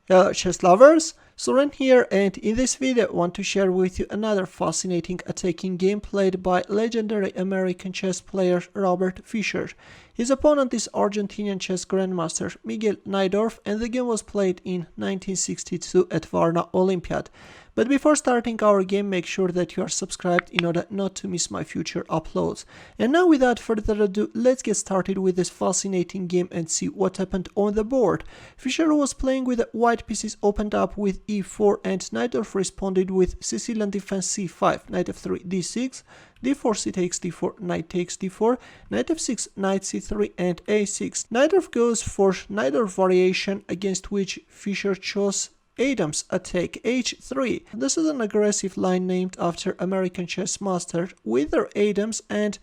Hello chess lovers, Suren here, and in this video I want to share with you another fascinating attacking game played by legendary American chess player Robert Fischer. His opponent is Argentinian chess grandmaster Miguel Najdorf, and the game was played in 1962 at Varna Olympiad. But before starting our game, make sure that you are subscribed in order not to miss my future uploads. And now without further ado, let's get started with this fascinating game and see what happened on the board. Fischer was playing with white pieces opened up with e4, and Najdorf responded with Sicilian defense c5, knight f3 d6, d4 c takes d4, knight takes d4, knight f6, knight c3 and a6. Najdorf goes for Najdorf variation, against which Fischer chose Adams attack h3. This is an aggressive line named after American chess master Wither Adams, and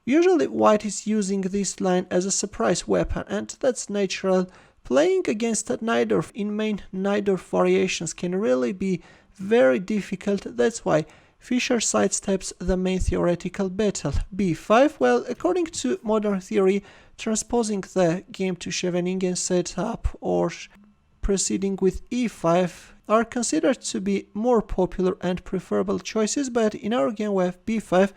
usually white is using this line as a surprise weapon, and that's natural. Playing against Najdorf in main Najdorf variations can really be very difficult. That's why Fischer sidesteps the main theoretical battle. b5, well, according to modern theory, transposing the game to Scheveningen setup or proceeding with e5 are considered to be more popular and preferable choices, but in our game we have b5.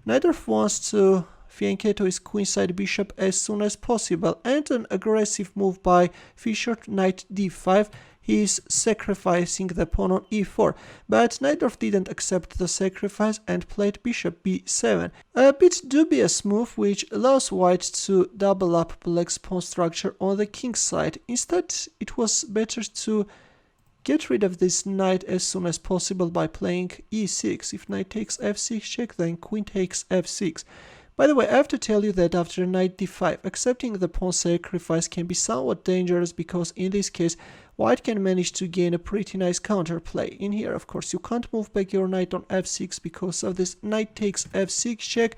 Najdorf wants to fianchetto his queenside bishop as soon as possible, and an aggressive move by Fischer, knight d5. He is sacrificing the pawn on e4, but Najdorf didn't accept the sacrifice and played bishop b7. A bit dubious move which allows white to double up black's pawn structure on the king's side. Instead, it was better to get rid of this knight as soon as possible by playing e6. If knight takes f6 check, then queen takes f6. By the way, I have to tell you that after knight d5, accepting the pawn sacrifice can be somewhat dangerous, because in this case, white can manage to gain a pretty nice counterplay. In here, of course, you can't move back your knight on f6 because of this knight takes f6 check,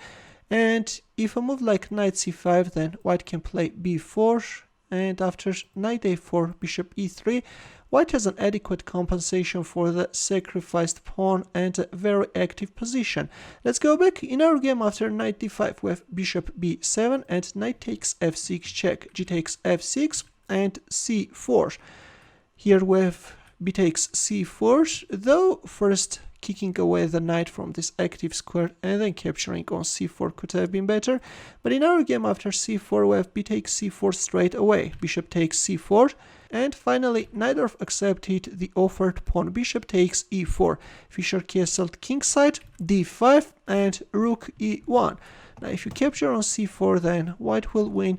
and if a move like knight c5, then white can play b4, and after knight a4, bishop e3, white has an adequate compensation for the sacrificed pawn and a very active position. Let's go back. In our game after knight d5 we have bishop b7 and knight takes f6 check, g takes f6 and c4. Here we have b takes c4, though first kicking away the knight from this active square and then capturing on c4 could have been better. But in our game after c4 we have b takes c4 straight away, bishop takes c4, and finally Najdorf accepted the offered pawn, bishop takes e4. Fischer castled kingside, d5 and rook e1. Now if you capture on c4, then white will win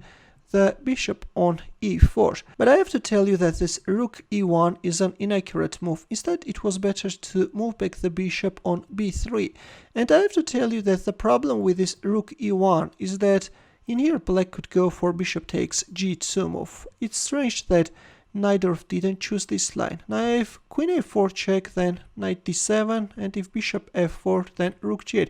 the bishop on e4. But I have to tell you that this rook e1 is an inaccurate move. Instead, it was better to move back the bishop on b3. And I have to tell you that the problem with this rook e1 is that in here black could go for bishop takes g2 move. It's strange that Najdorf didn't choose this line. Now if queen a4 check, then knight d7, and if bishop f4, then rook g8.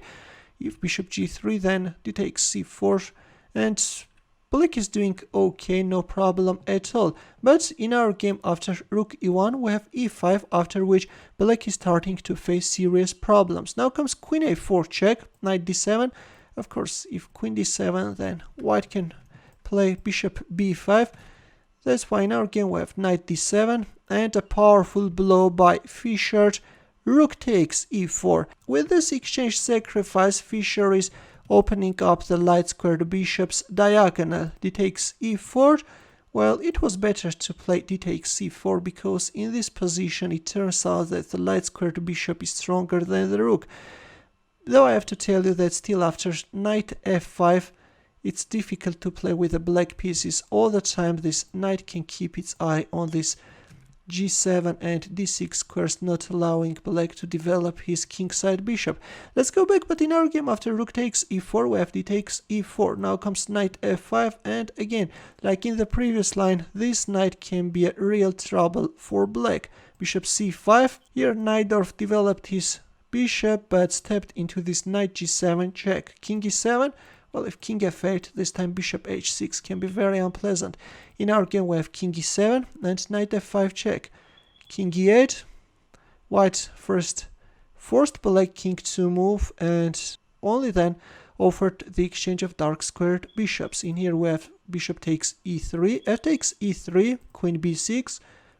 If bishop g3, then d takes c4, and black is doing okay, no problem at all. But in our game after rook e1 we have e5, after which black is starting to face serious problems. Now comes queen a4 check, knight d7. Of course, if queen d7, then white can play bishop b5. That's why in our game we have knight d7 and a powerful blow by Fischer, rook takes e4. With this exchange sacrifice, Fischer is opening up the light squared bishop's diagonal. D takes e4. Well, it was better to play d takes c4, because in this position it turns out that the light squared bishop is stronger than the rook. Though I have to tell you that still after knight f5 it's difficult to play with the black pieces all the time. This knight can keep its eye on this g7 and d6 squares, not allowing black to develop his kingside bishop. Let's go back, but in our game after rook takes e4 we have d takes e4. Now comes knight f5, and again, like in the previous line, this knight can be a real trouble for black. Bishop c5. Here Najdorf developed his bishop but stepped into this knight g7 check. King e7. Well, if king f8, this time bishop h6 can be very unpleasant. In our game we have king e7 and knight f5 check. King e8. White first forced black king to move and only then offered the exchange of dark squared bishops. In here we have bishop takes e3, f takes e3, queen b6,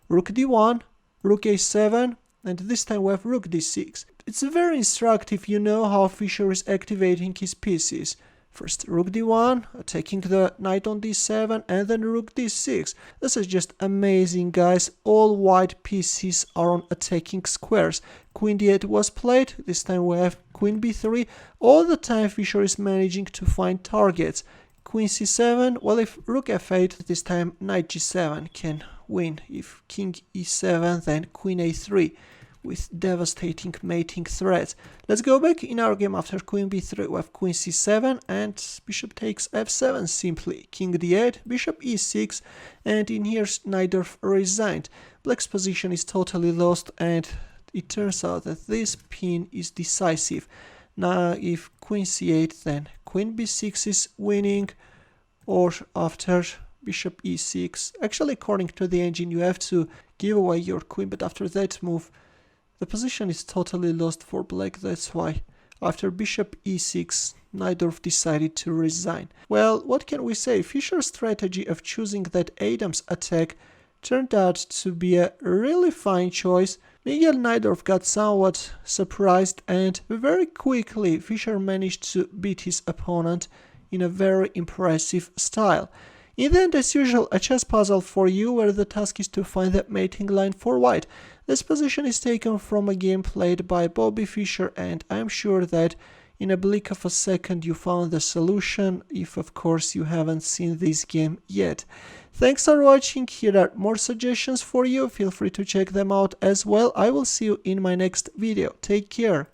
rook d1, rook a7, and this time we have rook d6. It's very instructive, you know how Fischer is activating his pieces. First rook d1, attacking the knight on d7, and then rook d6. This is just amazing, guys. All white pieces are on attacking squares. Queen d8 was played, this time we have queen b3. All the time Fischer is managing to find targets. Queen c7, well, if rook f8, this time knight g7 can win. If king e7, then queen a3 with devastating mating threats. Let's go back in our game after queen b3. We have queen c7 and bishop takes f7 simply. King d8, bishop e6, and in here Najdorf resigned. Black's position is totally lost, and it turns out that this pin is decisive. Now if queen c8, then queen b6 is winning, or after bishop e6. Actually, according to the engine, you have to give away your queen, but after that move the position is totally lost for black. That's why after bishop e6 Najdorf decided to resign. Well, what can we say? Fischer's strategy of choosing that Adams attack turned out to be a really fine choice. Miguel Najdorf got somewhat surprised, and very quickly Fischer managed to beat his opponent in a very impressive style. In the end, as usual, a chess puzzle for you where the task is to find the mating line for white. This position is taken from a game played by Bobby Fischer, and I'm sure that in a blink of a second you found the solution, if of course you haven't seen this game yet. Thanks for watching. Here are more suggestions for you. Feel free to check them out as well. I will see you in my next video. Take care.